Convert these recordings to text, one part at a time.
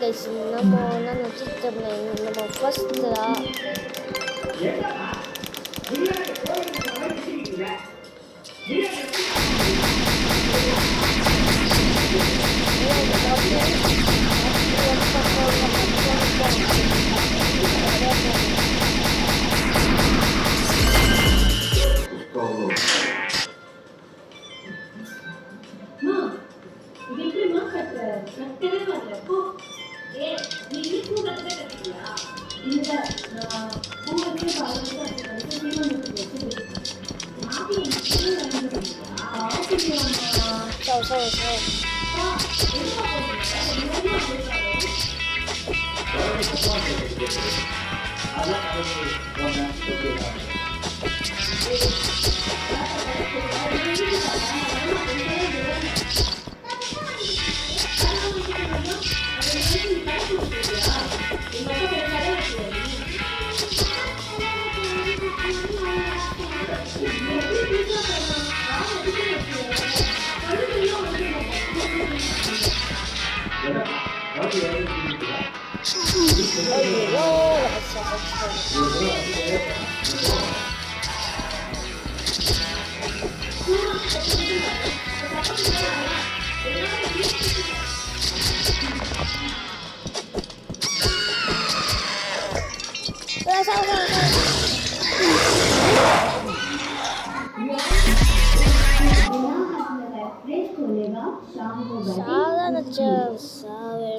Guys நம்ம என்ன நினச்சிட்டு நம்ம ஃபர்ஸ்ட்டாக சாதாரண சாவே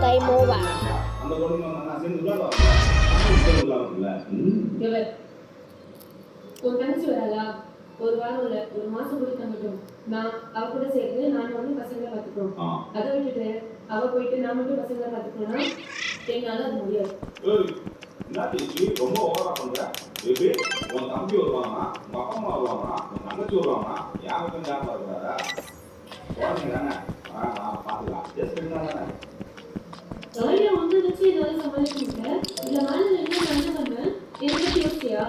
time over. ஒரு கணிச்சு வரலா ஒரு வாரம் இல்ல ஒரு மாசம் கூட தங்கட்டும் நான் அவ கூட சேர்ந்து நான் மட்டும் பசங்களை பார்த்துக்கிறோம் அதை விட்டுட்டு அவ போயிட்டு நான் மட்டும் பசங்களை பார்த்துக்கணும்னா என்னால அது முடியாது ரொம்ப ஓவரா பண்ற பேபி உன் தம்பி வருவானா உங்க அப்பா அம்மா வருவானா உன் தங்கச்சி வருவானா யாருக்கும் ஞாபகம் இருக்கிறாரா குழந்தைங்க தானே பாத்துக்கலாம் ஜஸ்ட் தானே ஜாலியா வந்து வச்சு ஏதாவது சமாளிச்சுங்க இல்ல மேல என்ன பண்ணுவேன் எனக்கு யோசிச்சியா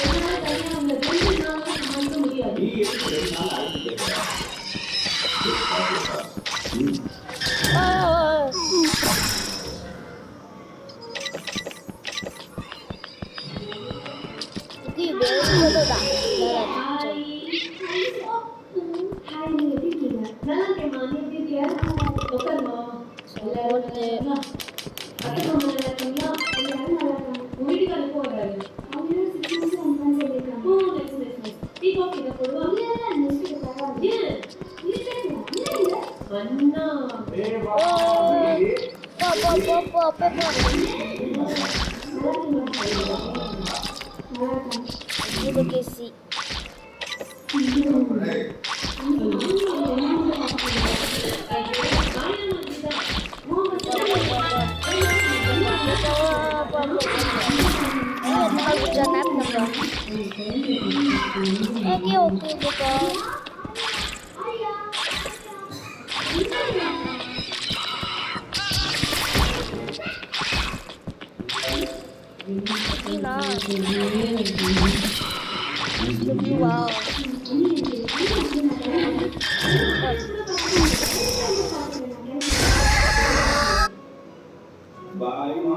என்னால தனியா உங்களை 2 நாள் சமாளிக்க முடியாது நீ எதுக்கு 2 நாள் ஆயிட்டு கேட்கற இது வேறதா ஹாய் நீங்க எப்படி இருக்கீங்க நல்லா இருக்கேன் நீ எப்படி இருக்கியா உட்காருமா எல்லாரும் அக்கா நல்லா இருக்கீங்களா எல்லாரும் நல்லா இருக்காங்க உங்க வீட்டுக்கு போறாரு அவங்க 6 months ஒன்றான் சொல்லிருக்காங்க ஓ நெக்ஸ்ட் டீ காஃபி தான் போடுவாங்க இல்ல நெக்ஸ்ட் பரவாயில்லை ஏன் நீ பேசுங்க அண்ணா இது கேசி okay betul. Wow. Bye, Ma.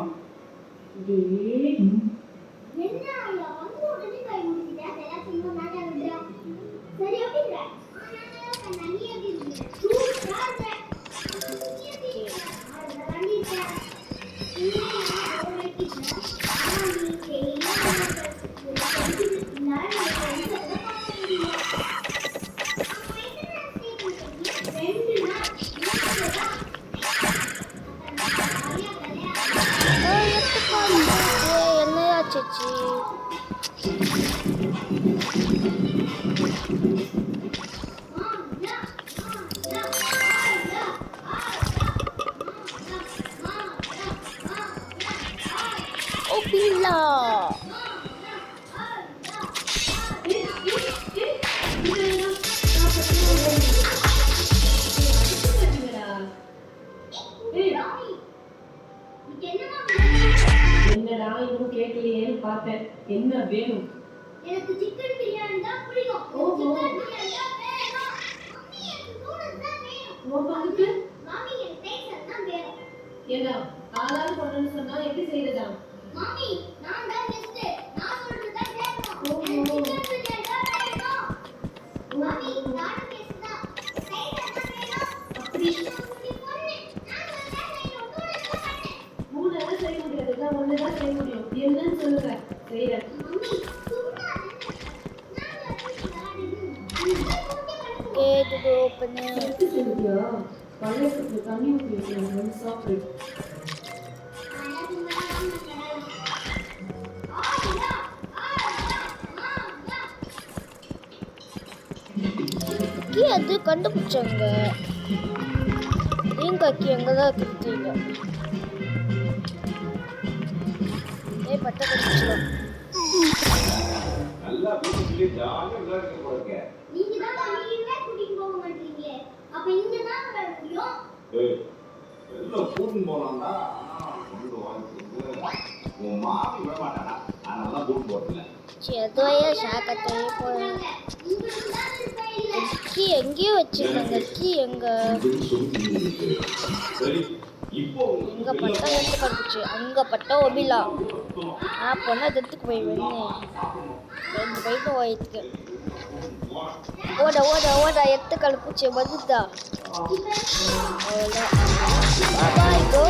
ஓபிலா என்னடா இன்னும் கேட்கலையேன்னு பார்த்தேன். என்ன வேணும்? எனக்கு சிக்கன் பிரியாணி தான் பிடிக்கும். ஓஹோ. சிக்கன் பிரியாணி தான் வேணும். மம்மி எனக்கு நூடுல்ஸ் தான் வேணும். உன் பங்குக்கு மம்மி எனக்கு டைசன் தான் வேணும். ஏண்டா ஆளாள் பண்ணணும்னு சொன்னா எப்படி செய்யறதா? மம்மி நான் தான் பெஸ்ட். நான் சொல்றது தான் கேட்கணும். ஓஹோ. எனக்கு சிக்கன் பிரியாணி தான் வேணும். மம்மி நானும் பெஸ்ட் தான். டைசன் தான் வேணும். அப்படி இப்படி பொண்ணு நான் சொல்றதா செய்யணும். நூடுல்ஸ் தான் பண்ணேன். மூணு எல்லாம் செய்ய முடியாது, நான் ஒண்ணுதான் செய்ய முடியும். என்னன்னு சொல்லுங்க, செய்யறேன். மம்மி சும்மா நான் கேட்டு ஓப்பனு எப்படி செஞ்சியா? பழையத்துக்கு தண்ணி ஊற்றி வைக்கிறேன், சாப்பிடு. கீ அது கண்டுபிடிச்சாங்க எங்க கீ எங்கதான் தெரியல பட்ட கண்டுபிடிச்சோம் நல்லா வீட்டுக்குள்ளே ஜாலியாக விளையாடுற போல இருக்க. நீங்க தான் வெளியவே கூட்டிட்டு போக மாட்டீங்க. அப்ப இங்க தான் வர முடியும். ஏய், வெளில கூட்டின்னு போனான்டா. ஆனா கொண்டு வாங்கிட்டு உன் மாமி விட மாட்டானா? அதனால தான் கூட்டின்னு போறதில்ல. அதுவையா ஷாக்கட்டே போறேன் உங்களுக்கு தான் விருப்பம் இல்ல. கீ எங்கேயோ வச்சிருந்தாங்க கீ எங்க அப்படின்னு சொல்லி சரி, இப்போ எங்க பட்டா எடுத்து கண்டுபிடிச்சு அங்க பட்டா ஒபிலா நான் பொண்ணா எடுத்துக்கு போய் ரெண்டு பைக்கும் போயிருக்கு ஓட ஓட ஓட எடுத்து கண்டுபிடிச்சி வந்துதா அவ்வளோதான் பாய் கோ